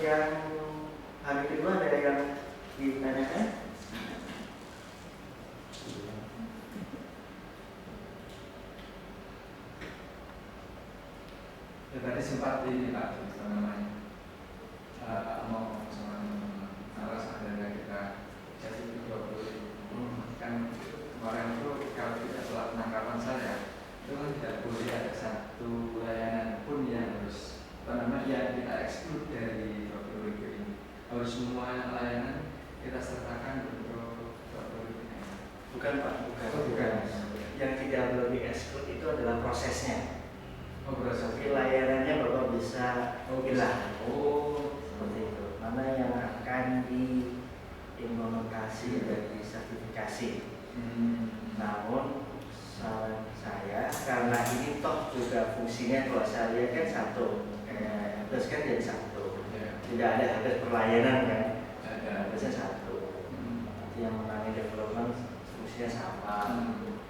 yang hari kedua ada yang ditanyakan? Ya, tadi sempat ini Pak, apa namanya, mau sama alas adanya kita jadi 20 kan kemarin itu kalau tidak salah penangkapan saya itu kan tidak boleh ada satu layanan pun yang harus yang kita eksklud dari 20 ini, harus semua layanan kita sertakan untuk 20 ini. Bukan Pak, bukan. Oh, bukan. Yang tidak boleh di-eksklud itu adalah prosesnya. Oh, proses. Tapi layanannya Bapak bisa pilih. Oh, Seperti itu. Mana yang akan diimplementasi dan disertifikasi. Namun saran saya, karena ini toh juga fungsinya kalau saya lihat kan satu, terus kan jadi satu. Tidak ada habis perlayanan kan, habisnya satu. Nanti yang menangani development fungsinya sama,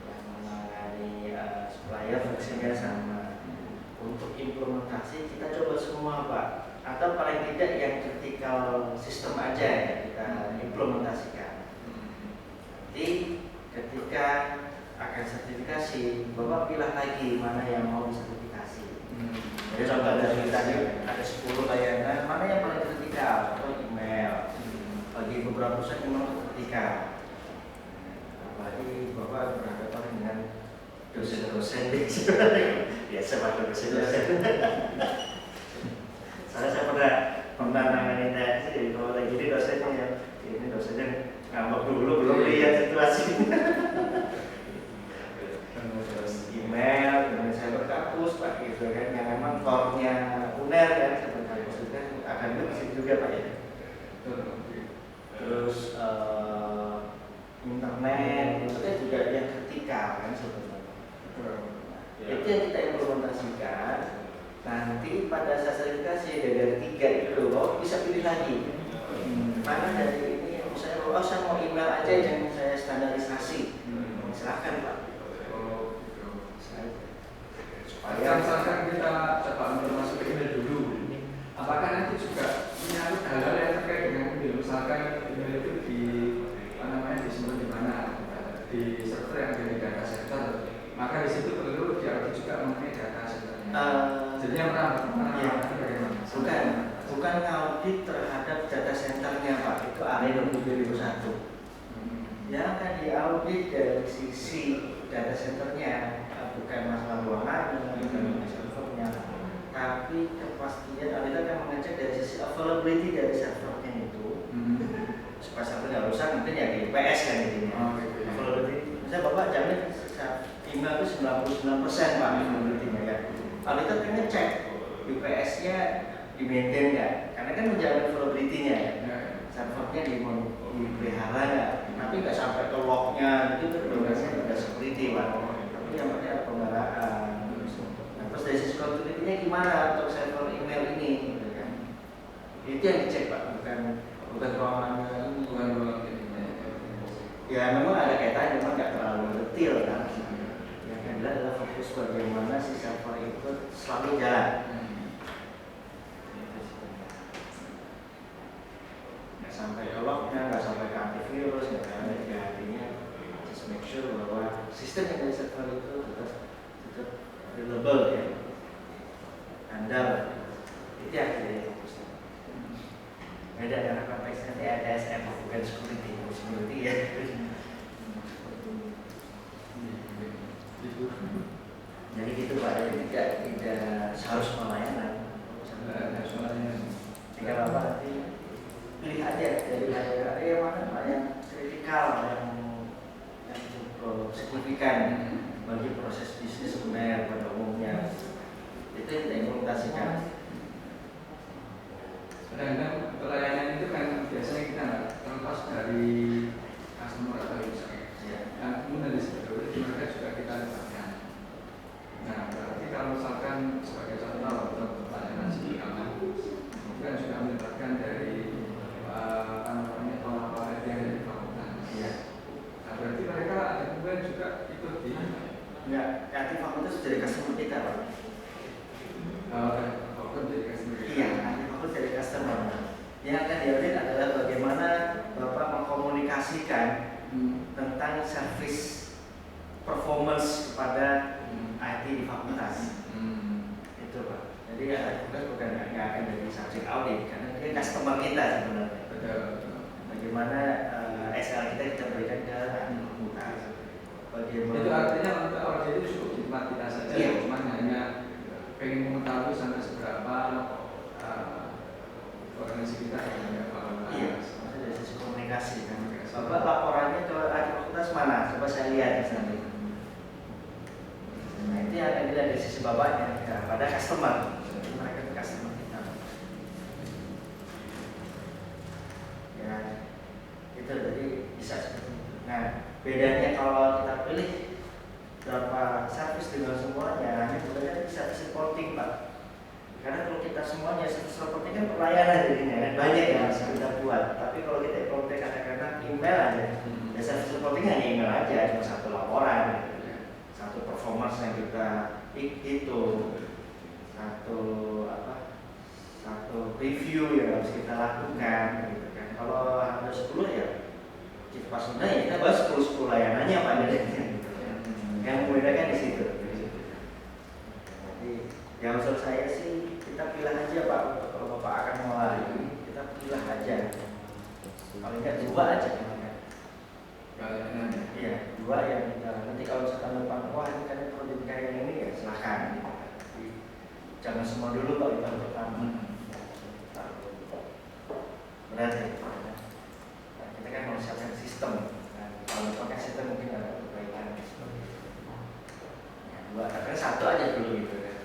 yang menangani supplier fungsinya sama. Untuk implementasi kita coba semua Pak, atau paling tidak yang critical system aja ya kita implementasikan. Nanti ketika akan sertifikasi, Bapak pilih lagi mana yang mau disertifikasi. Jadi contoh dari tadi ada 10 layanan, mana yang paling kritikal? Atau email. Bagi beberapa perusahaan memang kritikal. Apalagi Bapak berhadapan dengan dosen-dosen biasa Pak dosen-dosen. Saya pernah nangani tesis, kalau lagi ini dosennya ngambek dulu belum lihat situasi. Terus email, dengan saya berkampus Pak gitu kan, yang memang core-nya UNER kan, seperti kampus itu kan akademik di situ juga Pak ya. Terus internet itu kan juga yang kritikal kan sebenarnya. Itu yang kita implementasikan. Nanti pada saat sertifikasi dari 3 itu bisa pilih lagi. Mana dari ini saya mau email aja yang saya standarisasi. Silahkan Pak. Supaya misalkan kita coba masuk ke email dulu, apakah nanti juga menyangkut hal-hal yang terkait dengan email? Misalkan email itu disimpan di mana? Di server yang ada di data center, maka di situ perlu diaudit juga mengenai data centernya. Jadinya bukan ngaudit terhadap data centernya Pak, itu area 2001. Yang akan diaudit dari sisi data centernya bukan masalah ruangannya, bukan masalah servernya, tapi kepastian audit akan mengecek dari sisi availability dari servernya itu. Supaya server nggak rusak, mungkin ya di PS kan intinya. Availability, misalnya Bapak jamin email itu 99% Pak availability-nya ya. Auditor kan ngecek UPS-nya di-maintain nggak? Karena kan menjamin availability-nya ya. Servernya dipelihara nggak? Tapi nggak sampai ke log-nya, itu biasanya udah security Pak. Tapi yang penting ada pemeliharaan. Nah, terus dari sisi continuity-nya gimana untuk server email ini? Gitu kan? Itu yang dicek Pak, bukan ruangannya ini. Ya memang ada kaitannya, memang nggak terlalu detail kan. Yang kedua adalah fokus bagaimana si server itu selalu jalan. Nggak sampai lognya, nggak sampai ke antivirus, nggak ada artinya. Just make sure bahwa sistem yang dari server itu tetap reliable ya. Andal. Itu yang jadi fokusnya. Beda dengan konteksnya nanti ada SM bukan security ya. Jadi gitu Pak, jadi tidak harus pelayanan. Jika Bapak nanti pilih aja dari area mana Pak yang kritikal, yang cukup signifikan bagi proses bisnis UNER pada umumnya. Itu yang kita implementasikan. Sedangkan pelayanan itu kan biasanya kita nggak terlepas dari customer atau user. Yang kemudian di situ mereka juga kita letakkan. Nah, berarti kalau misalkan sebagai contoh untuk pelayanan segi aman, itu kan juga melibatkan dari pola-pola yang dari fakultas. Nah, berarti mereka kemudian juga ikut di. Enggak, kreatif fakultas dari customer kita Pak. Fakultas dari customer. Iya, fakultas dari customer. Yang akan diaudit adalah bagaimana Bapak mengkomunikasikan tentang service performance kepada IT di fakultas. Itu Pak. Jadi fakultas bukan nggak akan jadi subjek audit karena dia customer kita sebenarnya. Betul. Bagaimana SL kita berikan ke fakultas. Bagaimana? Itu artinya untuk audit itu cukup hikmat kita saja, Iya. cuma hanya pengen mengetahui sampai seberapa organisasi kita yang fakultas. Iya, maksudnya dari sisi komunikasi kan. Bapak laporannya ke fakultas mana? Coba saya lihat nanti. Nah itu yang akan dilihat dari sisi bapaknya ya, pada customer. Mereka itu customer kita. Ya, itu jadi bisa seperti itu. Nah, bedanya kalau kita pilih berapa service dengan semuanya, hanya sebenarnya service reporting Pak. Karena kalau kita semuanya service reporting kan pelayanan jadinya kan banyak yang bisa kita buat. Tapi kalau kita reporting kadang-kadang email aja, ya service reporting hanya email aja, cuma satu laporan, gitu. Satu performance yang kita hitung, satu review yang harus kita lakukan, gitu kan. Kalau ada 10 ya, pas sudah ya kita bahas 10 layanannya apa adanya. Yang membedakan di situ. Jadi, yang menurut saya sih kita pilih aja Pak, kalau Bapak akan mulai kita pilih aja. Kalau enggak 2 aja Iya, 2 yang kita nanti kalau misalkan depan wah ini kan perlu kayak ini ya silahkan. Jadi, jangan semua dulu Pak yang pertama. Berarti kita kan mau siapkan sistem. Nah, kalau pakai sistem mungkin ada perbaikan. Dua, tapi 1 aja dulu gitu kan.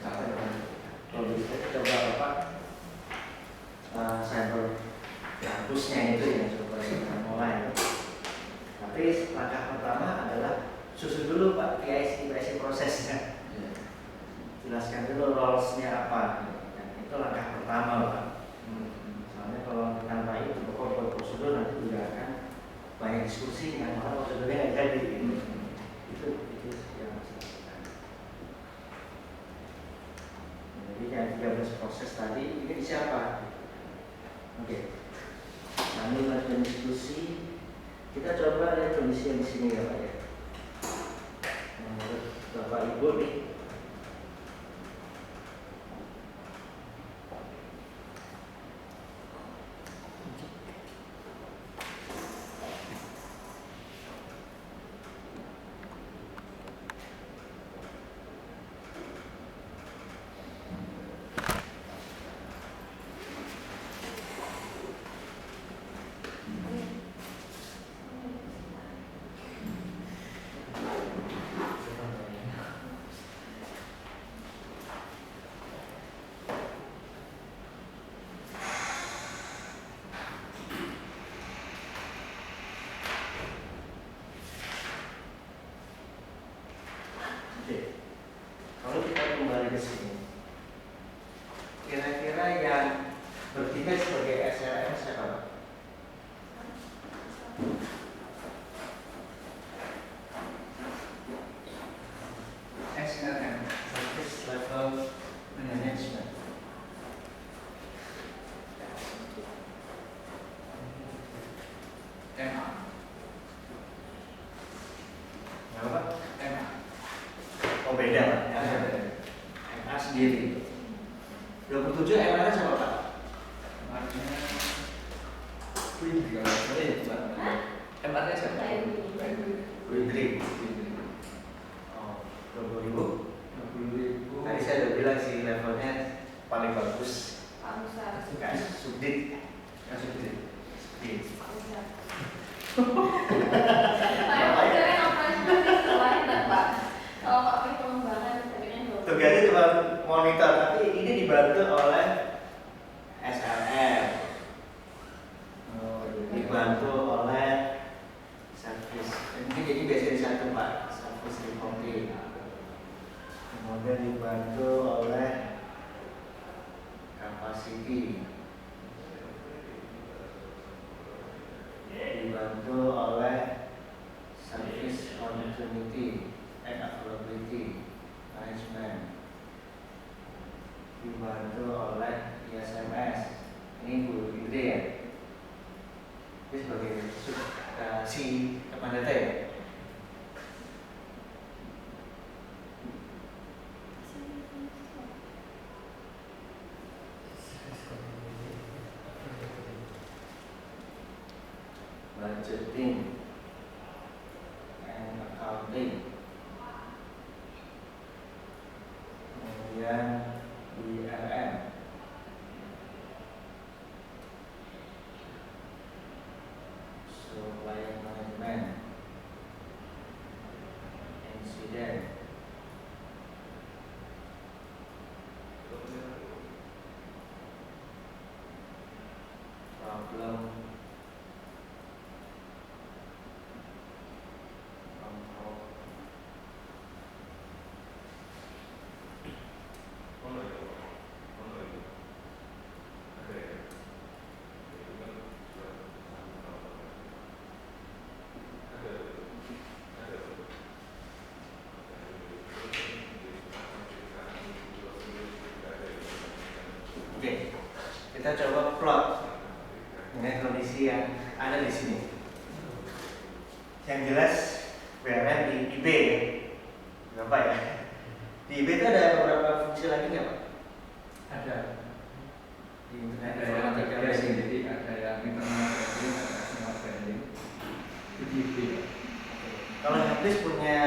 Kalau bisa kita coba apa? Sampel kampusnya itu ya coba kita mulai. Tapi langkah pertama adalah susun dulu Pak PIC prosesnya. Jelaskan dulu roles-nya apa. Itu langkah pertama Pak. Soalnya kalau tanpa itu pokok prosedur nanti juga akan banyak diskusi yang malah prosedurnya nggak jadi. Itu yang harus dilakukan. Jadi yang 13 proses tadi ini siapa? Oke. Kami melakukan diskusi. Kita coba lihat kondisi yang di sini ya Pak ya. Menurut Bapak Ibu nih. Kalau kita kembali ke sini, kira-kira yang bertindak sebagai SLM siapa Pak? SLM, Service Level Management. MA. Apa Pak? MA. Oh beda Pak. MA sendiri. 27 MA siapa Pak? Artinya Windri kalau saya ya Pak. MA-nya siapa? Windri. Oh, 20.000. 20.000. Tadi saya udah bilang sih levelnya paling bagus. Kayak Sudit. Kasih. Sudit. Tugasnya cuma monitor, tapi ini dibantu oleh SLM, dibantu oleh service. Ini jadi biasanya satu Pak, service reporting. Kemudian dibantu oleh capacity, dibantu oleh service opportunity and availability management, dibantu oleh ISMS Ini guru gede ya. Ini sebagai si kepala data ya. Budgeting and accounting, kemudian BLM, supplier management, incident, problem control. Oke, kita coba plot dengan kondisi yang ada di sini. Yang jelas BLM di IB ya, berapa ya? Di IB itu ada beberapa fungsi lagi nggak Pak? Ada. Di internet Ada yang informatika ada basic. sendiri, ada yang internal branding, ada external branding. Begitu ya. Kalau Habis punya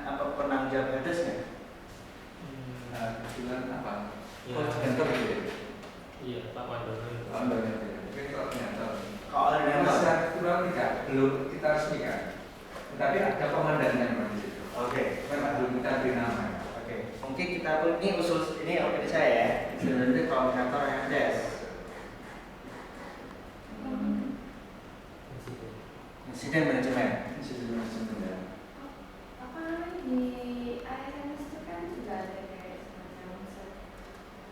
apa penanggung jawab Habis nggak? Kebetulan apa? Ya. Koordinator gitu ya. Iya, Pak Wandono. Koordinator ya. Mungkin koordinator. Koordinator. Secara kebetulan tidak, belum kita resmikan. Tetapi ada komandannya memang di situ. Oke. Memang belum kita beri nama. Oke. Mungkin kita ini usul ini opini saya ya. Sebenarnya koordinator Habis. Insiden manajemen. Sistem manajemen ya. Apa di ASMS itu kan juga ada kayak semacam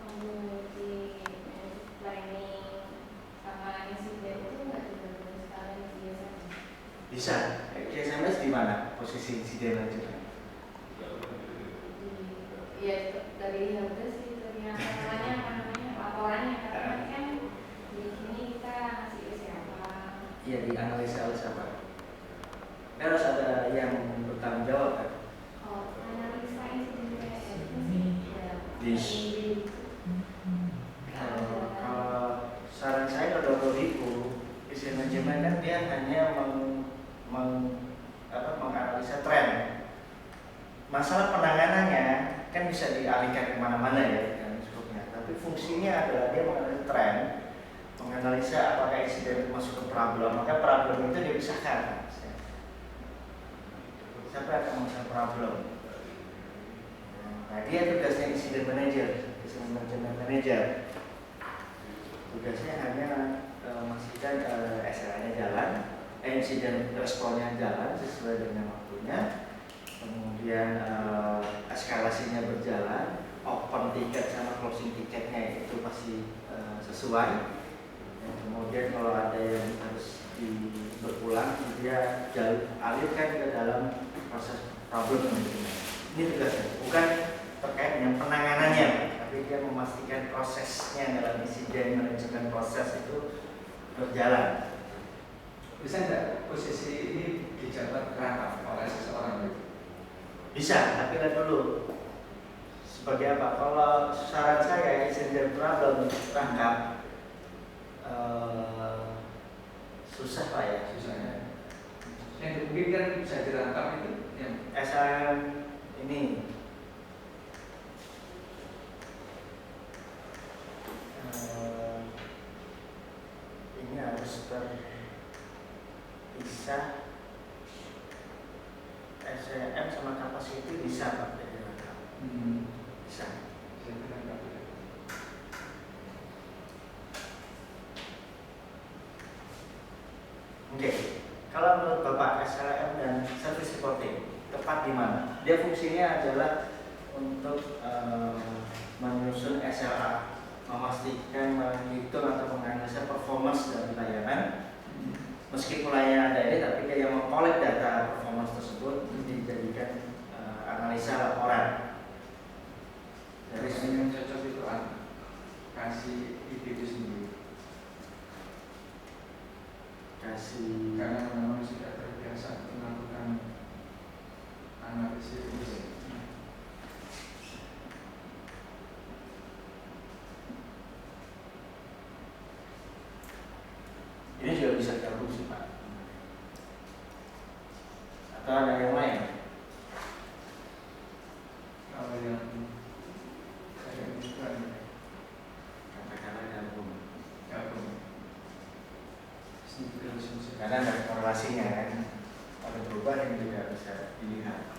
community planning sama insiden itu nggak digabung sekali biasanya. Bisa. SMS di mana posisi insiden manajemen? Iya dari Habis itu yang apa namanya laporannya karena kan di sini kita ngasih ke siapa. Iya, dianalisa oleh siapa? Kan harus ada yang bertanggung jawab kan? Oh, analisa insiden kayak gitu sih. Ya. Dis. Kalau saran saya kalau Ibu, insiden manajemen kan dia hanya menganalisa tren. Masalah penanganannya kan bisa dialihkan kemana-mana ya dan sebagainya. Tapi fungsinya adalah dia menganalisa tren, menganalisa apakah insiden itu masuk ke problem, maka problem itu dipisahkan. Siapa yang akan mengasah problem? Nah, dia tugasnya insiden manager, insiden management manager. Tugasnya hanya memastikan SLA-nya jalan, insiden responnya jalan sesuai dengan waktunya, kemudian eskalasinya berjalan, open tiket sama closing tiketnya itu masih sesuai. Dan kemudian kalau ada yang harus berulang, dia alirkan ke dalam proses problem management. Ini tugasnya, bukan terkait dengan penanganannya, tapi dia memastikan prosesnya dalam insiden manajemen proses itu berjalan. Bisa tidak posisi ini dijabat rangkap oleh seseorang itu? Bisa, tapi lihat dulu sebagai apa. Kalau saran saya insiden problem rangkap susah Pak ya. Susahnya. Yang dimungkinkan bisa dirangkap itu yang SM ini ini harus terpisah. SCM sama kapasiti bisa Pak jadi rangkap. Bisa. bisa dirangkap ya. Oke, kalau menurut Bapak SLM dan service reporting tepat di mana? Dia fungsinya adalah untuk menyusun SLA, memastikan, menghitung atau menganalisa performance dari layanan. Meskipun layanan ada ini, tapi dia yang mengkolek data performance tersebut dijadikan analisa laporan. Dari sini yang cocok itu kasih ide itu sendiri. kasih karena memang sudah terbiasa melakukan analisis. ini juga bisa gabung sih Pak, atau ada yang lain? Kalau yang saya bukan Katakanlah gabung, karena ada korelasinya kan, ada perubahan yang juga bisa dilihat.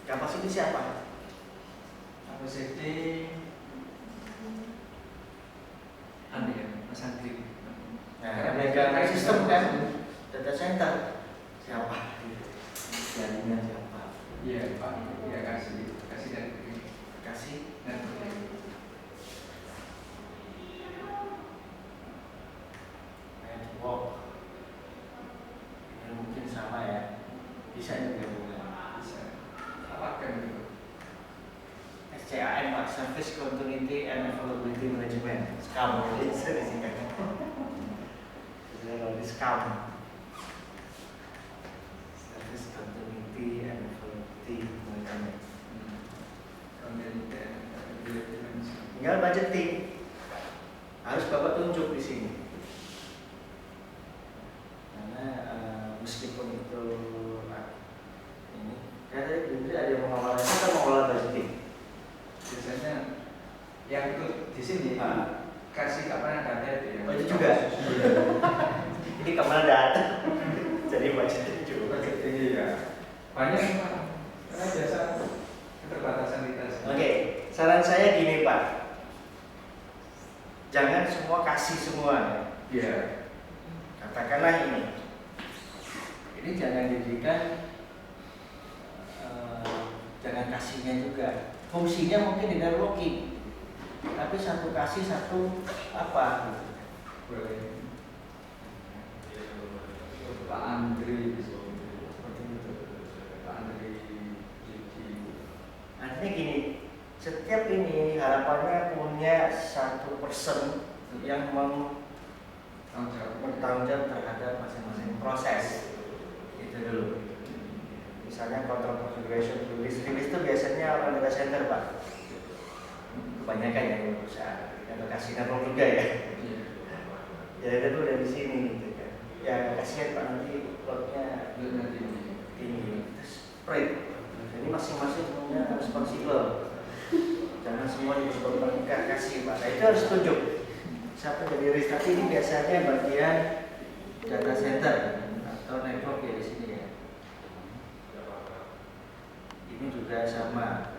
Kapasiti siapa? Kapasiti aneh ya, Mas Andri. Nah, ada sistem kan, data center siapa? Jaringan siapa? Iya Pak, ya kasih dan Kasih network. network. Ini mungkin sama ya, bisa digabungkan. Bisa apakan gitu. SCAM, Pak, Service Continuity and Availability Management, SCAM, bisa disingkat. Kalau di SCAM, Service Continuity and Availability Management. Tinggal budgeting, harus Bapak tunjuk di sini. Karena meskipun itu ini, ya tadi ada yang mengelola, kita mengelola budgeting. Biasanya yang ikut di sini kasih keamanan data itu ya. Oh, itu juga. Ini keamanan data. Jadi budgeting juga. Budgeting ya. Banyak Pak. Karena biasa keterbatasan kita. Oke, saran saya gini Pak. Jangan semua kasih semua. Iya. Katakanlah ini. Ini jangan dijadikan jangan kasihnya juga. Fungsinya mungkin tidak working, tapi satu kasih satu apa? Boleh. Pak Andri seperti itu. Pak Andri Jiki. Artinya gini, setiap ini harapannya punya satu person yang bertanggung jawab terhadap masing-masing proses. Itu dulu. Misalnya control configuration release itu biasanya orang data center Pak. Kebanyakan ya perusahaan atau kasih network juga ya. Ya itu dulu dari sini gitu kan. Ya kasihan Pak nanti loadnya tinggi. Terus spread. Jadi masing-masing punya responsibel. Jangan semua dibebankan kasih Pak. Nah itu harus tunjuk. Siapa jadi risk, tapi ini biasanya bagian data center atau network ya di sini ya. Ini juga sama.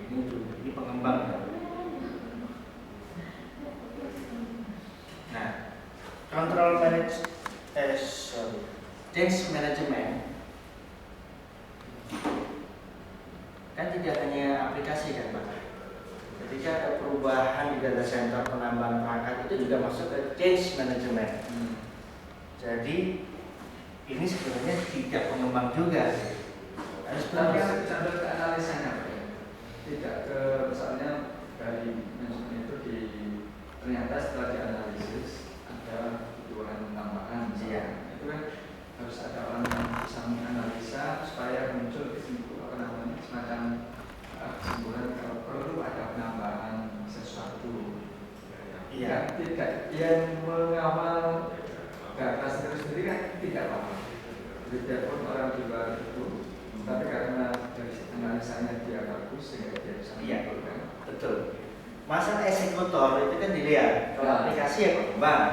Ini pengembang ya. Nah, control change management kan tidak hanya aplikasi kan Pak. Ketika ada perubahan di data center, penambahan perangkat itu juga masuk ke change management. Jadi ini sebenarnya tidak pengembang juga. Harus Tapi sambil ke analisanya Pak. Tidak ke misalnya dari manajemen itu ternyata setelah dianalisis ada kebutuhan tambahan. Iya. Itu kan harus ada orang yang bisa menganalisa supaya muncul semacam kesimpulan kalau perlu ada penambahan sesuatu. Iya. Tidak yang mengawal data sendiri kan tidak apa-apa. Tidak pun orang di luar itu, tapi karena dari analisanya dia bagus sehingga dia bisa menyimpulkan. Betul. Masalah eksekutor itu kan dilihat. Kalau aplikasi ya pengembang,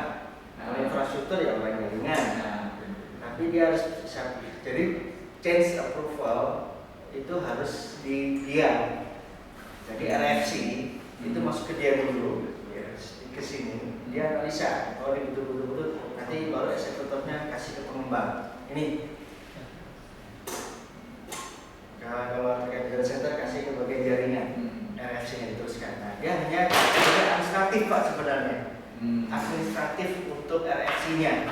kalau infrastruktur ya orang jaringan. Tapi dia harus bisa. Jadi change approval itu harus di dia. Jadi RFC itu masuk ke dia dulu, ya, ke sini. Dia analisa. Oh ini betul-betul. Nanti baru eksekutornya kasih ke pengembang. Ini. Kalau terkait data center kasih ke bagian jaringan. RFC-nya diteruskan. Nah, dia hanya administratif Pak sebenarnya. Administratif untuk RFC-nya.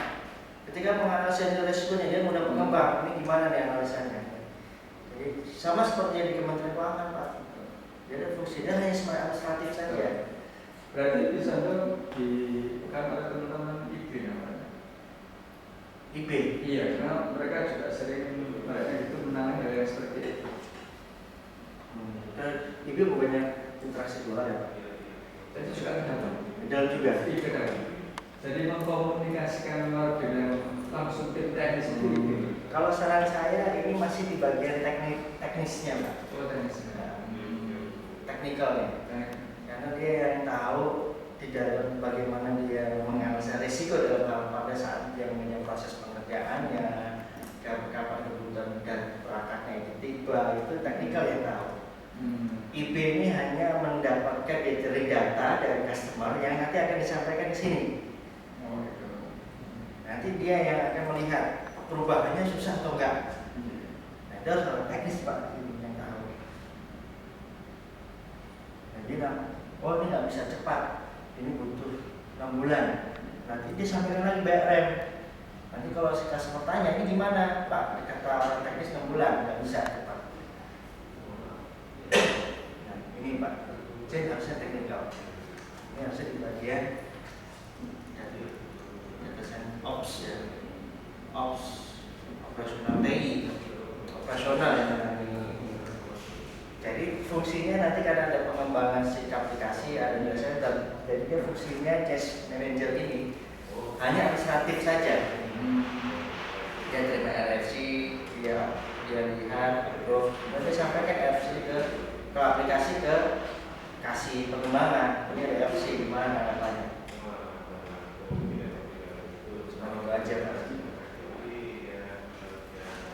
Ketika penganalisan resikonya dia mudah pengembang. Ini gimana nih analisanya? Jadi sama seperti yang di Kementerian Keuangan Pak. Jadi fungsinya hanya sebagai administratif saja. Berarti bisa tuh di kan oleh teman-teman IB namanya. IB. Iya, karena mereka juga sering mereka itu menangani hal yang seperti itu. Dan IB bukannya interaksi luar ya Pak? Jadi juga ada. Dalam juga. IB kan. Jadi mengkomunikasikan luar dengan langsung tim teknis itu. Kalau saran saya ini masih di bagian teknisnya Pak. Oh, teknisnya. Teknikalnya. Karena dia yang tahu di dalam bagaimana dia menganalisa risiko dalam hal pada saat dia mengenai proses pengerjaannya, kapan kebutuhan dan perangkatnya itu tiba, itu teknikal yang tahu. IB ini hanya mendapatkan dari data dari customer yang nanti akan disampaikan ke sini. Oh, gitu. Nanti dia yang akan melihat perubahannya susah atau enggak. Nah, itu harus orang teknis Pak yang tahu. Jadi oh ini nggak bisa cepat, ini butuh 6 bulan. Nanti dia sampaikan lagi BRM. Nanti kalau si customer tanya ini gimana Pak, kata orang teknis 6 bulan nggak bisa cepat. Nah, ini Pak, jadi harusnya teknikal. Ini harusnya di bagian dari data ops ya, ops operasional TI, operasional yang menangani. Jadi fungsinya nanti karena ada pengembangan si aplikasi ada data center, jadi dia fungsinya change manager ini hanya administratif saja. Dia terima RFC, dia lihat, approve, kemudian dia sampaikan RFC ke aplikasi ke kasih pengembangan. Ini ada RFC gimana apanya? Cuma belajar.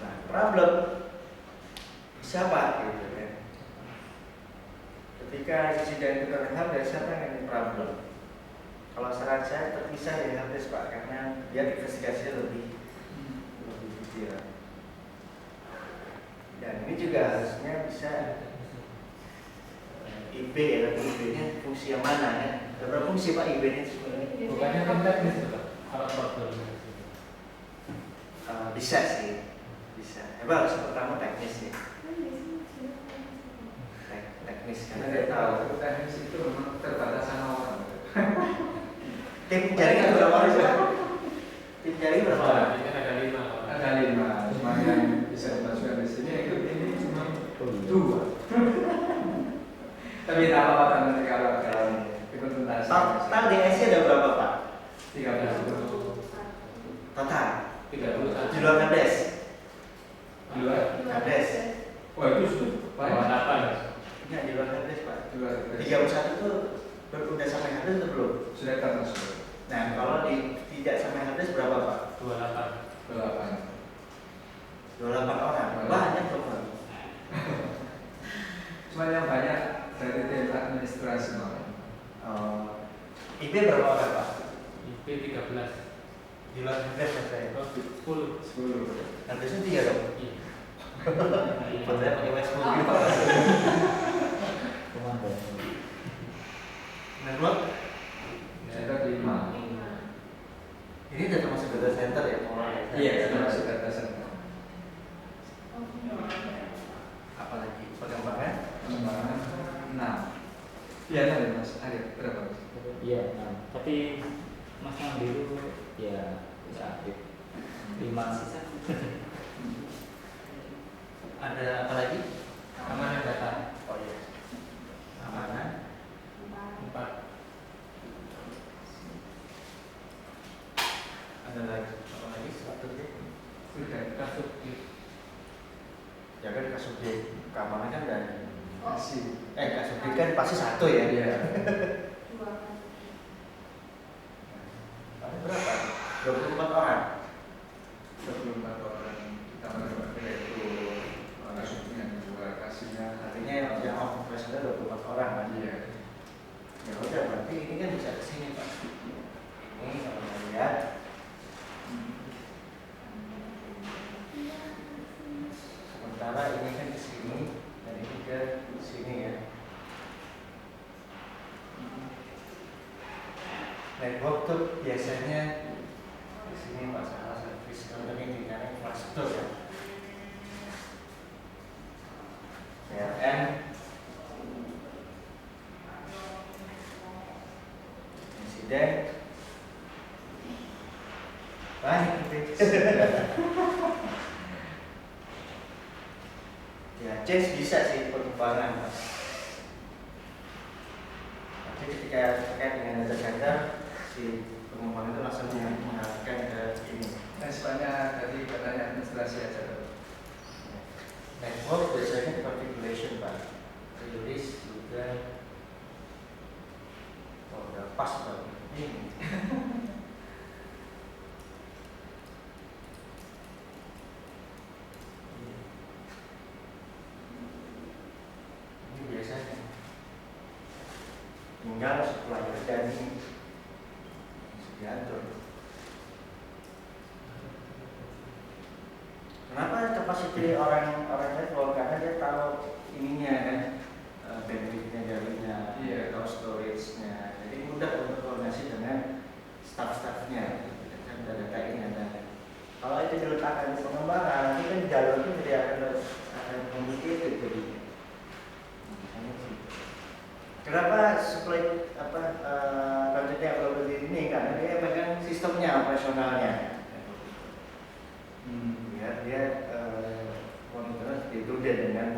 Nah, problem bisa Pak gitu kan? Ketika insiden itu terlihat dari siapa yang ini problem? Kalau saran saya terpisah dari helpdesk Pak, karena dia investigasinya lebih detail. Dan ini juga harusnya bisa IB ya, tapi IB-nya fungsi yang mana ya? Ada berapa fungsi Pak IB-nya sebenarnya? Bukannya kan teknis itu Pak, alat problem. Bisa sih, bisa. Harus pertama teknis ya. Teknis karena dia tahu. Teknis itu memang terbatasan orang. Tim jaringan berapa orang sih? Tim jaringan berapa orang? Ini kan ada 5. Ada 5, cuma yang bisa dimasukkan di sini itu ini cuma 2. Tapi tak apa-apa nanti kalau ikut tuntas. Total DS ada berapa Pak? 30. Total? 31. Di luar kades? Di luar? Kades? Wah itu sudah banyak. 8. Enggak, di luar kades Pak. Di luar. 31 itu udah sampai kades atau belum? Sudah termasuk. Nah kalau tidak sampai kades berapa Pak? 28. 28 orang? Banyak loh Pak. Cuma yang banyak dari tim administrasi malah. IB berapa orang Pak? IP 13. Di luar kades ya saya? 10. 10. Kadesnya 3 dong? Iya. Padahal pakai wes gitu. Network? Saya di 5. Ini udah termasuk data center ya? Iya, termasuk data center. Apalagi pengembangan? Pengembangan 6. Iya, ada Mas. Ada berapa? Iya, nah, tapi Mas Mandiru ya bisa aktif 5 sisa. Ada apa lagi? Keamanan data. Oh iya. Keamanan. 4. Ada lagi? Apa lagi? Satu deh. Sudah kasus Ya kan kasubdit keamanan kan dari Masih. kasubdit kan pasti satu ya. Iya. Ada berapa? 24 orang. 24 orang. Kita mendapat direktur, kasutnya juga kasihnya. Artinya yang operasional 24 orang kan. Iya. Ya udah berarti ini kan bisa ke sini Pak. Ini kalau kita lihat sementara ini kan ke sini dan ini ke sini ya. Network tuh biasanya di sini masalah servis kalau ini tinggalnya infrastruktur ya. PLN change bisa sih perubahan. Tapi ketika terkait dengan data center, si pengembang itu langsung mengarahkan ke ini. Sebenarnya tadi katanya administrasi aja. Network biasanya configuration Pak, rilis juga. Oh udah pas Pak. Ini biasanya tinggal supplier dan ini diatur. Kenapa kapasiti orang network? Karena dia tahu ininya kan, bandwidthnya jaringan, Iya. tahu storage-nya, jadi mudah untuk koordinasi dengan staff-staffnya. Kan data ini ada. Kalau itu diletakkan di pengembangan, nanti kan jalurnya tidak akan complicated jadinya. Kenapa supply kontennya availability ini? Karena dia megang sistemnya, operasionalnya. Biar dia monitor ditunda dengan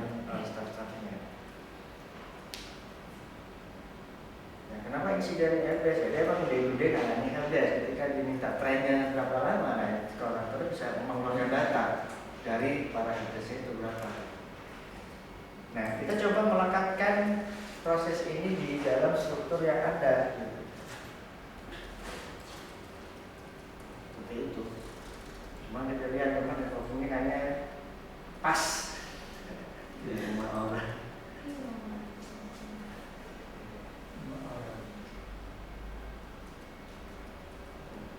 staff-staffnya. Nah, kenapa isi dari helpdesk? Dia emang udah nangani helpdesk. Ketika diminta trennya berapa lama, koordinator bisa mengeluarkan data dari para helpdesk itu berapa. Nah, kita coba melekatkan proses ini di dalam struktur yang ada. Seperti itu. Cuma kita lihat teman ini kayaknya pas di rumah orang.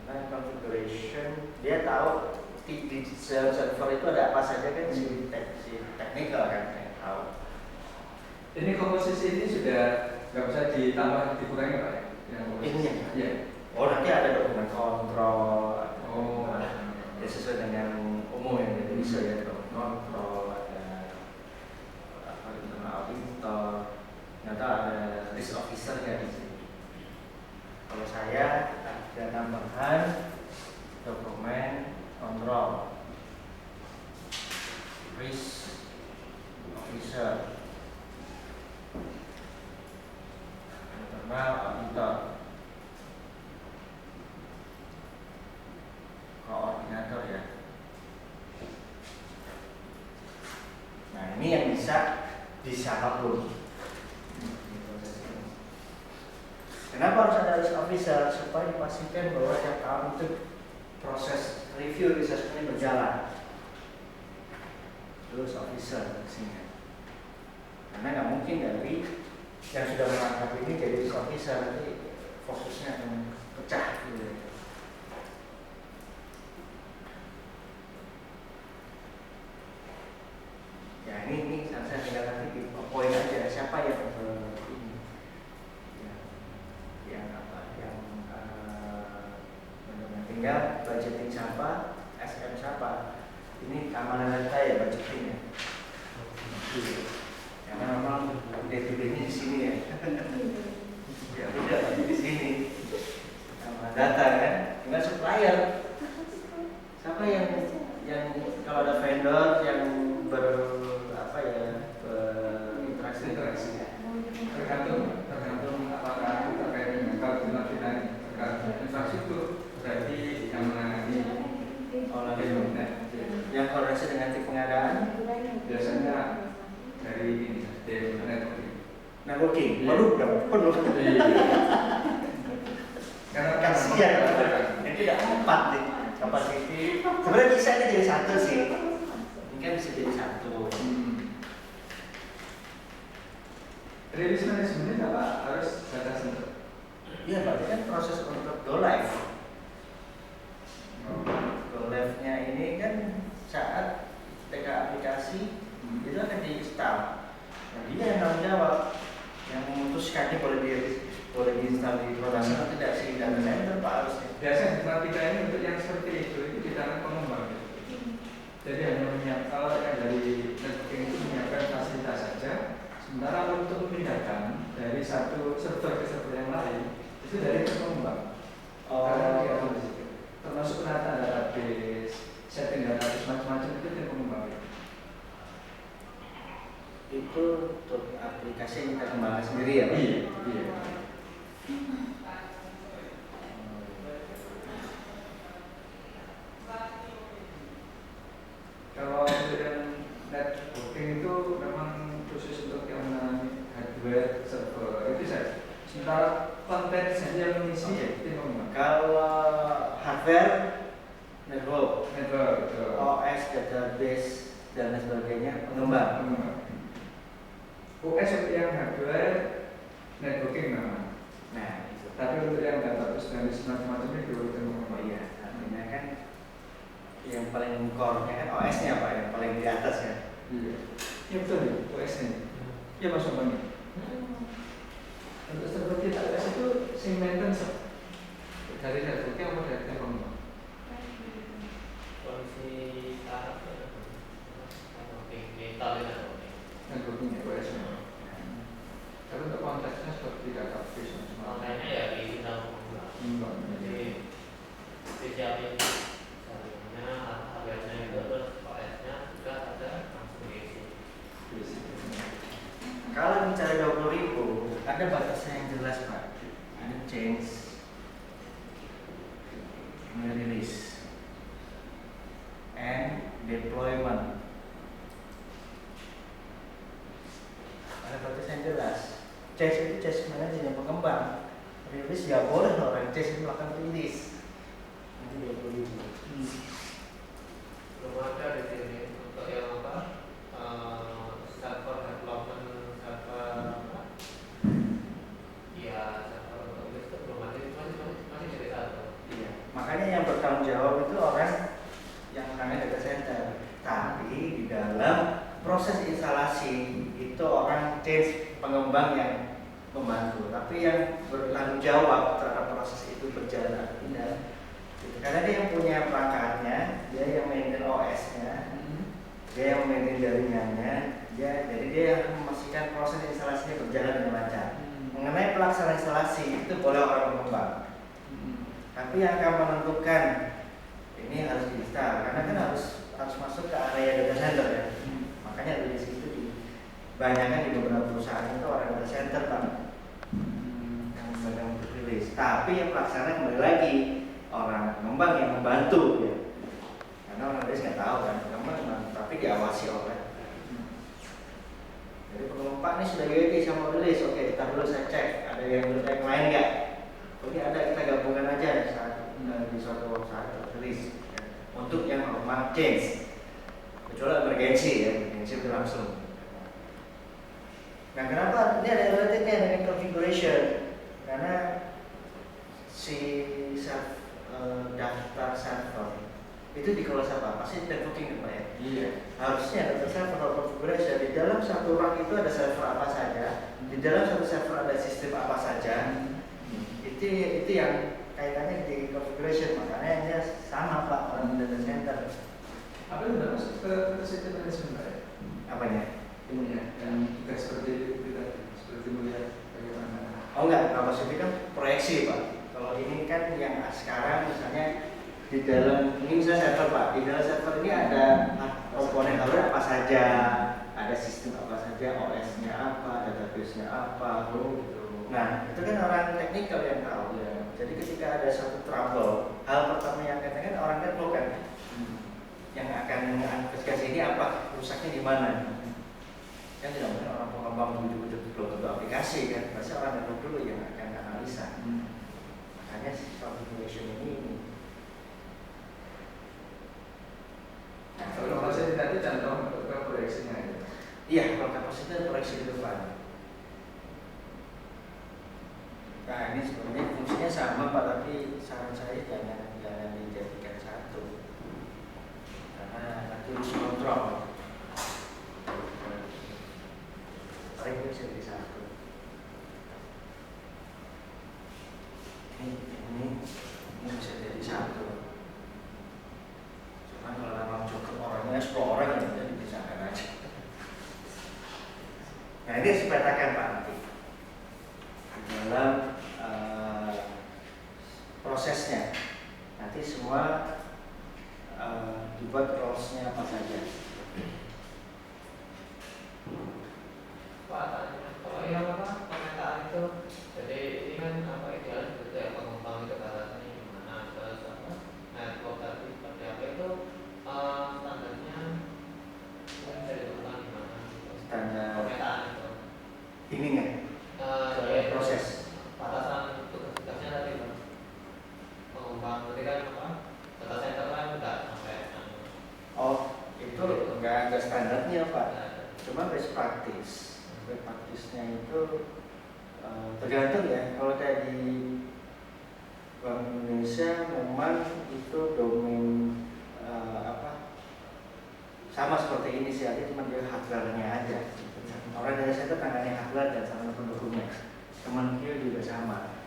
Nah, configuration dia tahu di server itu ada apa saja kan si technical kan yang tahu. Ini komposisi ini sudah nggak bisa ditambah dikurangi Pak ya? Ininya? Iya. Oh nanti ada dokumen kontrol. Oh. Ya sesuai dengan umum yang jadi bisa ya dokumen kontrol, ada internal auditor, ternyata ada risk officer ya di sini. Kalau saya ada tambahan dokumen kontrol, risk officer, internal auditor, koordinator ya. Nah ini yang bisa siapapun. Kenapa harus ada risk officer? Supaya dipastikan bahwa setiap tahun itu proses review assessment ini berjalan. Risk officer sini. Karena nggak mungkin dari yang sudah merangkap ini jadi risk officer, nanti fokusnya akan pecah gitu. Ya ini saya tinggal nanti di poin aja siapa yang ini yang apa yang tinggal budgeting siapa, SM siapa, ini keamanan data ya budgetingnya. Karena memang day-to-day-nya di sini ya. Ya udah di sini keamanan data kan, tinggal supplier. Siapa yang kalau ada vendor yang berinteraksi tergantung apakah terkait dengan kalau terkait infrastruktur berarti yang menangani yang koordinasi dengan tim pengadaan biasanya dari ini dari networking. Waduh, udah penuh. Karena Kasihan ini tidak empat nih kapasiti. Sebenarnya bisa ini jadi satu sih. Mungkin bisa jadi satu. Release manajemennya apa? Harus data center. Iya, berarti kan proses untuk go live. Go live-nya ini kan saat TK aplikasi itu akan diinstal. Nah, dia yang tanggung jawab, yang memutuskan ini boleh diinstal di produksi atau tidak sih data center Pak harusnya. Biasanya informatika ini untuk yang seperti itu di tangan pengembang. Jadi hanya menyiapkan kalau yang dari networking itu menyiapkan fasilitas saja. Sementara untuk memindahkan dari satu server ke server yang lain itu dari pengembang. Karena dia ada di situ. Termasuk penataan database, setting database macam-macam itu dari pengembang. itu untuk aplikasi yang kita kembangkan sendiri ya Pak? Iya. Kalau untuk yang networking itu memang khusus untuk yang hardware server itu saya. Sementara konten saja yang mengisi tim pengembang. Kalau hardware, network, Network, OS, database dan lain sebagainya pengembang. OS untuk yang hardware, networking memang. Nah, itu. Tapi untuk yang database dan semacam-macam itu tim pengembang. Iya, artinya kan yang paling core-nya kan OS-nya Pak, yang paling di atas kan. Iya. Iya betul ya, OS-nya. Iya Mas Bang. Untuk server kita OS itu sing maintenance dari networking apa dari tim pengembang? Kondisi startup Networking ya OS-nya. Tapi untuk konteksnya seperti database makanya ya di dalam jadi disiapin jaringannya, hardware-nya itu, terus OS-nya juga ada langsung diisi. Kalau bicara 20.000, ada batasnya yang jelas Pak. Ada change, release, and deployment. Ada batas yang jelas. Change itu change manajemen pengembang. Release ya boleh orang change itu melakukan release. Nanti 20.000. Belum ada di sini untuk yang apa server development, server apa ya, server untuk itu belum ada, masih jadi satu. Iya. Makanya yang bertanggung jawab itu orang yang namanya data center. Tapi di dalam proses instalasi itu orang change pengembang yang membantu. Tapi yang bertanggung jawab terhadap proses itu berjalan atau tidak. Karena dia yang punya perangkatnya, dia yang maintain OS-nya, dia yang maintain jaringannya, jadi dia yang memastikan proses instalasinya berjalan dengan lancar. Mengenai pelaksanaan instalasi itu boleh orang pengembang. Tapi yang akan menentukan ini harus diinstal, karena kan harus masuk ke area data center ya. Makanya dari situ banyaknya di beberapa perusahaan itu orang data center Pak yang memegang rilis. Tapi yang pelaksana kembali lagi orang pengembang yang membantu ya. Karena orang rilis nggak tahu kan pengembang, tapi diawasi oleh. Jadi pengembang ini sudah UAT sama rilis, oke kita dulu saya cek ada yang lain nggak? Oke ada, kita gabungkan aja saat di suatu saat rilis untuk yang pengembang change. Kecuali emergency ya, emergency itu langsung. Nah kenapa ini ada relatifnya dengan configuration? Karena si daftar server itu dikelola siapa? Pasti networking Pak ya? Iya. Harusnya daftar server configuration di dalam satu rak itu ada server apa saja, di dalam satu server ada sistem apa saja. Itu yang kaitannya di configuration, makanya dia sama Pak orang data center. Apa itu udah masuk ke sistem manajemen Pak ya? Apanya? Ininya yang juga seperti kita seperti melihat bagaimana. Oh enggak, maksudnya kan proyeksi Pak. Kalau ini kan yang sekarang misalnya di dalam ini misalnya server Pak, di dalam server ini ada komponen hardware apa saja, ada sistem apa saja, OS-nya apa, database-nya apa, gitu. Nah itu kan orang teknikal yang tahu ya. Jadi ketika ada suatu trouble, hal pertama yang akan kan orang network kan, yang akan menginvestigasi ini apa, rusaknya di mana. Kan tidak mungkin orang pengembang ujuk-ujuk belum tentu aplikasi kan, pasti orang network dulu yang akan analisa. Makanya configuration ini. Nah, Kalau masih tadi contoh untuk proyeksinya ya. Iya, kalau kapasitas proyeksi ke depan. Nah ini sebenarnya fungsinya sama Pak, tapi saran saya jangan dijadikan satu, karena nanti harus kontrol. Paling bisa jadi satu. Ini bisa jadi satu. Cuma kalau memang cukup orangnya 10 orang ya jadi bisa aja. Nah ini harus dipetakan Pak nanti di dalam prosesnya. Nanti semua dibuat roles-nya apa saja. praktisnya itu tergantung ya. Kalau kayak di Bank Indonesia memang itu domain sama seperti ini sih, aja cuma dia hardware-nya aja. Orang data center tangannya hardware dan sama pendukungnya. Kementerian juga sama.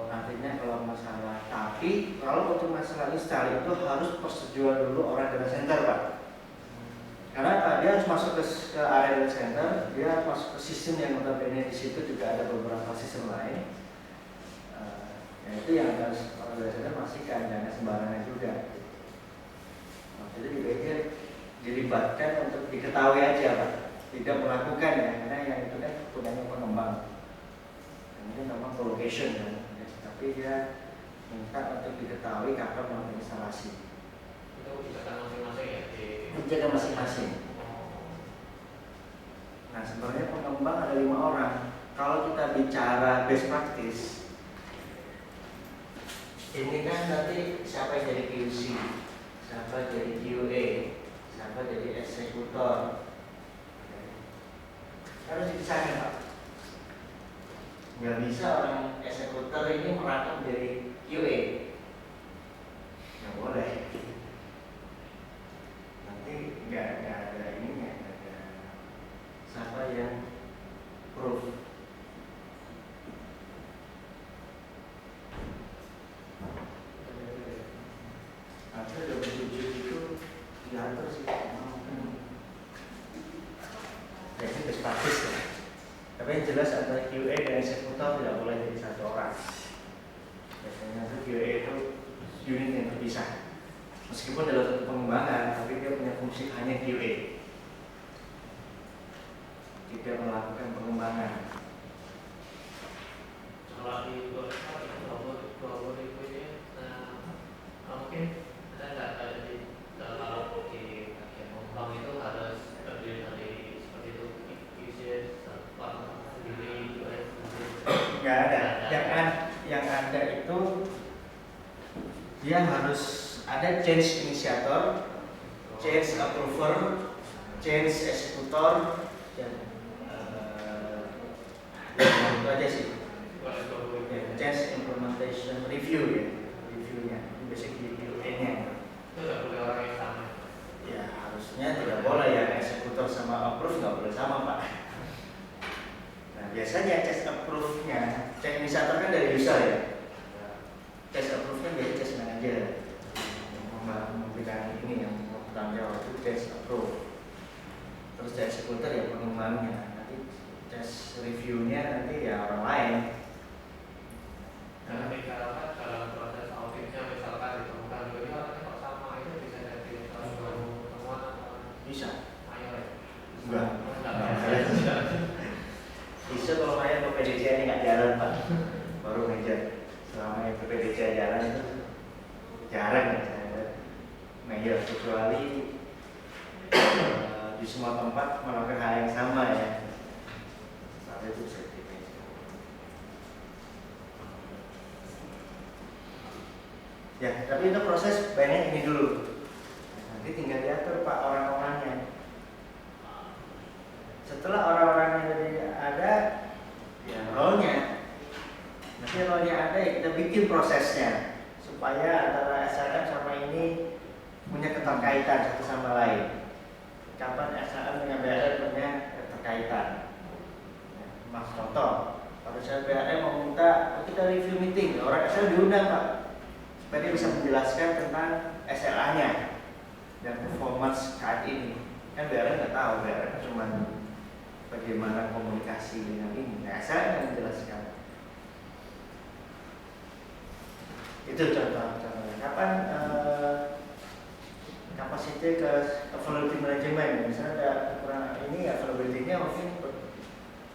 Artinya kalau masalah, tapi kalau untuk masalah install itu harus persetujuan dulu orang data center, Pak. Karena apa? Dia harus masuk ke area data center, dia masuk ke sistem yang notabene di situ juga ada beberapa sistem lain. Itu yang harus orang data center pastikan, jangan sembarangan juga. Jadi juga dia dilibatkan untuk diketahui aja, Pak. Tidak melakukan ya, karena yang itu kan punyanya pengembang. Ini memang co-location kan. Tapi dia minta untuk diketahui kapan melakukan instalasi. Itu kebijakan masing-masing ya? Kebijakan masing-masing. Nah sebenarnya pengembang ada 5 orang. Kalau kita bicara best practice, ini kan nanti siapa yang jadi QC, siapa jadi QA, siapa jadi eksekutor, harus dipisahkan, Pak. Nggak bisa orang eksekutor ini merangkap jadi QA, nggak boleh. Nanti nggak ada ininya, nggak ada siapa yang proof. Ada 27 itu diatur sih. Jadi best practice ya. Tapi yang jelas antara QA dan eksekutor tidak boleh jadi satu orang. Biasanya itu QA itu unit yang terpisah. Meskipun dalam satu pengembangan, tapi dia punya fungsi hanya QA. Tidak melakukan pengembangan. Kalau di global itu ini, mungkin ada nggak ada di dalam di bagian pengembang itu harus terdiri dari seperti itu, sendiri, Nggak ada. Yang ada itu dia harus ada change initiator, change approver, change executor, dan itu aja sih. Change implementation review ya, reviewnya, basic review-nya. Itu nggak boleh orang yang sama. Ya harusnya tidak boleh ya, eksekutor sama approve nggak boleh sama, Pak. Nah biasanya change approve-nya, change initiator kan dari user ya. Change approve-nya dari change manager. Memberikan ini yang bertanggung jawab itu change approve. Terus change executor ya pengembangnya. Nanti change review-nya nanti ya orang lain. Dan ketika dalam proses auditnya misalkan ditemukan ini orangnya kok sama, itu bisa jadi temuan Bisa. mayor ya? Enggak. Enggak. Bisa kalau kayak ke PDC ini nggak jalan, Pak. Baru ngejar. Selama yang ke PDC jalan itu jarang ya. Mayor kecuali di semua tempat melakukan hal yang sama ya. Saat itu bisa dipegang. Ya, tapi itu proses banyak ini dulu. Nanti tinggal diatur, Pak, orang-orangnya. Setelah orang-orangnya ada, ya role-nya. Nanti role-nya ada, ya kita bikin prosesnya supaya antara SRM sama ini punya keterkaitan satu sama lain. Kapan SRM dengan BRM punya keterkaitan? Mas contoh, pada saat BRM meminta kita review meeting, orang SRM diundang, Pak, supaya dia bisa menjelaskan tentang SLA-nya dan performance saat ini. Kan BRM nggak tahu, BRM cuma bagaimana komunikasi dengan ini. Nah, saya yang menjelaskan. Itu contoh-contohnya. Kapan kapasitas ke availability management, misalnya ada kekurangan ini, availability-nya mungkin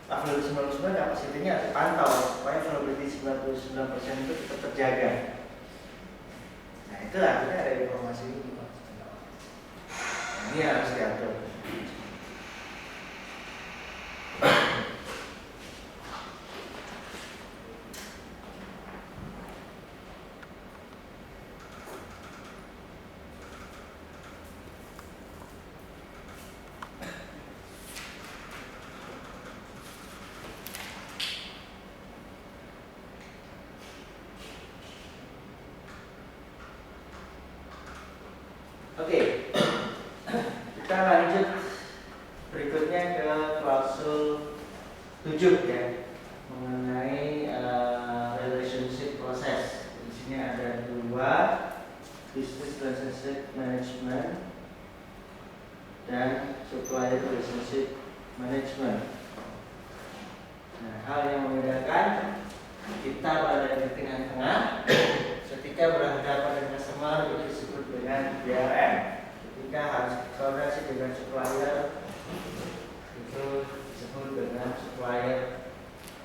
availability 99, kapasitinya dipantau supaya availability 99% itu tetap terjaga. Nah itu artinya ada informasi ini, Pak. Ini harus diatur. 7 ya, mengenai relationship process. Di sini ada 2, business relationship management dan supplier relationship management. Nah, hal yang membedakan kita pada di tengah-tengah ketika berhadapan dengan customer itu disebut dengan BRM. Ketika harus koordinasi dengan supplier itu disebut dengan supplier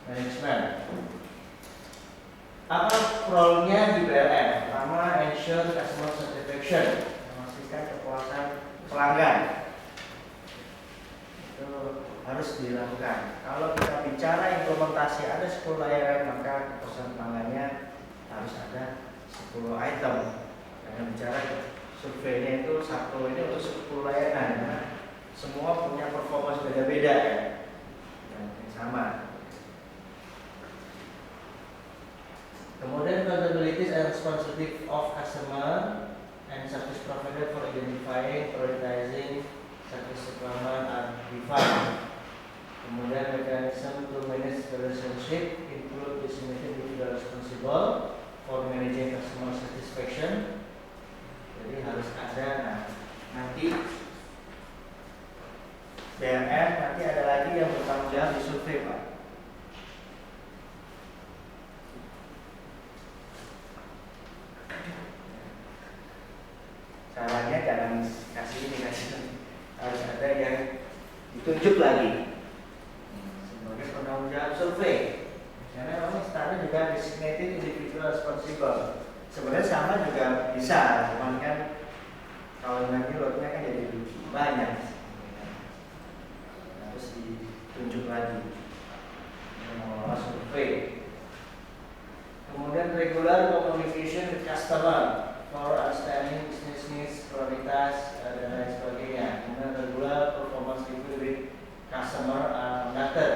management. Apa role-nya di BRM? Pertama, ensure customer satisfaction, memastikan kepuasan pelanggan. Itu harus dilakukan. Kalau kita bicara implementasi ada 10 layanan, maka kepuasan pelanggannya harus ada 10 item. Karena bicara surveinya itu satu ini untuk 10 layanan, nah, semua punya performance beda-beda ya, yang sama. Kemudian accountabilities and responsibility of customer and service provider for identifying, prioritizing service requirement are defined. Kemudian mechanism to manage the relationship include designated individual responsible for managing customer satisfaction. Jadi harus ada, nah, nanti BRM nanti ada lagi yang bertanggung jawab di survei, Pak. Caranya jangan kasih ini, harus ada yang ditunjuk lagi sebagai penanggung jawab survei. Karena memang standar juga designated individual responsible. Sebenarnya sama juga bisa, cuman kan kalau nanti lotnya kan jadi banyak, harus ditunjuk lagi mengelola survei. Kemudian regular communication with customer for understanding business needs, prioritas, dan lain sebagainya. Kemudian regular performance review with customer conducted.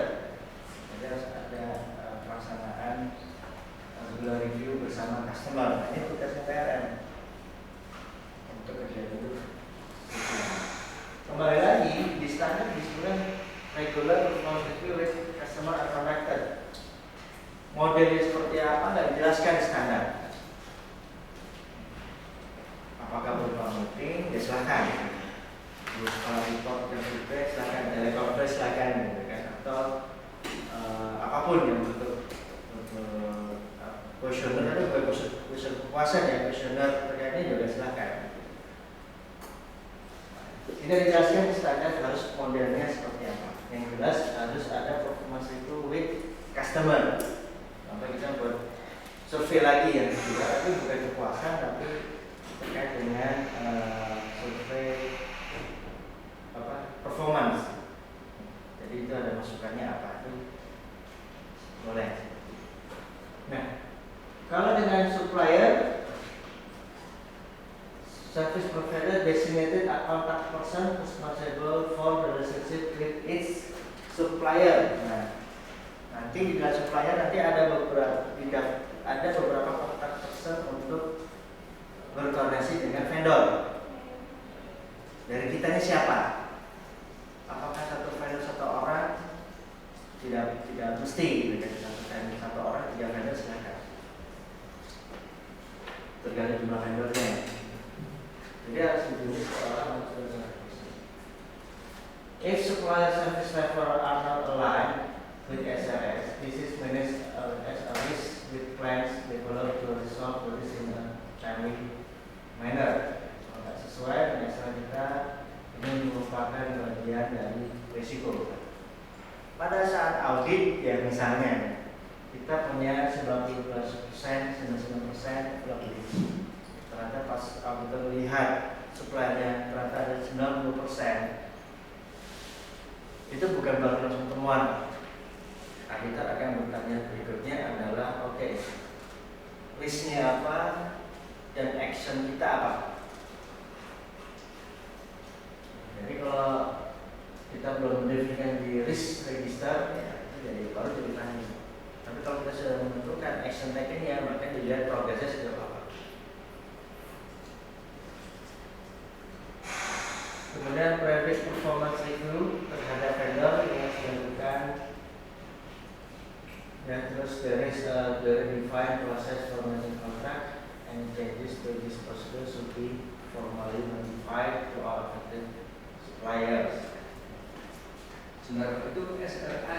Jadi harus ada pelaksanaan regular review bersama customer. Ini tugasnya PRM untuk kerja dulu. Kembali lagi di standar disebutkan regular performance review with customer conducted. Modelnya seperti apa nggak dijelaskan di standar. Apakah berupa meeting? Ya silakan. Kalau report dan feedback silakan, telekonferensi silakan, gitu kan? Atau apapun yang untuk kuesioner itu kuesioner kepuasan ya, kuesioner terkaitnya juga silakan. Tidak dijelaskan di standar harus modelnya seperti apa. Yang jelas harus ada performance itu with customer. Sampai kita buat survei lagi yang juga, tapi bukan kepuasan, tapi terkait dengan survei performance. Jadi itu ada masukannya apa itu boleh. Nah, kalau dengan supplier, service provider designated a contact person responsible for the relationship with its supplier. Nah, nanti di dalam supplier nanti ada beberapa contact person untuk berkoordinasi dengan vendor. Dari kita ini siapa? Apakah satu vendor satu orang? Tidak mesti gitu kan. Satu orang 3 vendor silakan. Tergantung jumlah vendornya. Jadi harus ditunjuk seorang untuk if supplier service level are not aligned with SRS, this is managed as a risk with plans developed to resolve the risk in a timely manner. Kalau tidak sesuai dengan SRS kita, ini merupakan bagian dari risiko. Pada saat audit ya misalnya kita punya 99%, 99% lebih. Ternyata pas auditor melihat supply-nya ternyata ada 90%, itu bukan baru langsung temuan. Auditor akan bertanya berikutnya adalah oke, risk-nya apa dan action kita apa. Jadi kalau kita belum mendefinisikan di risk register, ya itu jadi baru jadi tanya. Tapi kalau kita sudah menentukan action taken-nya, maka dilihat progresnya sejauh apa. Kemudian private performance review terhadap vendor yang dilakukan Ya, terus there is a very defined process for managing contract and changes to this procedure should be formally notified to our affected suppliers. Sebenarnya itu SLA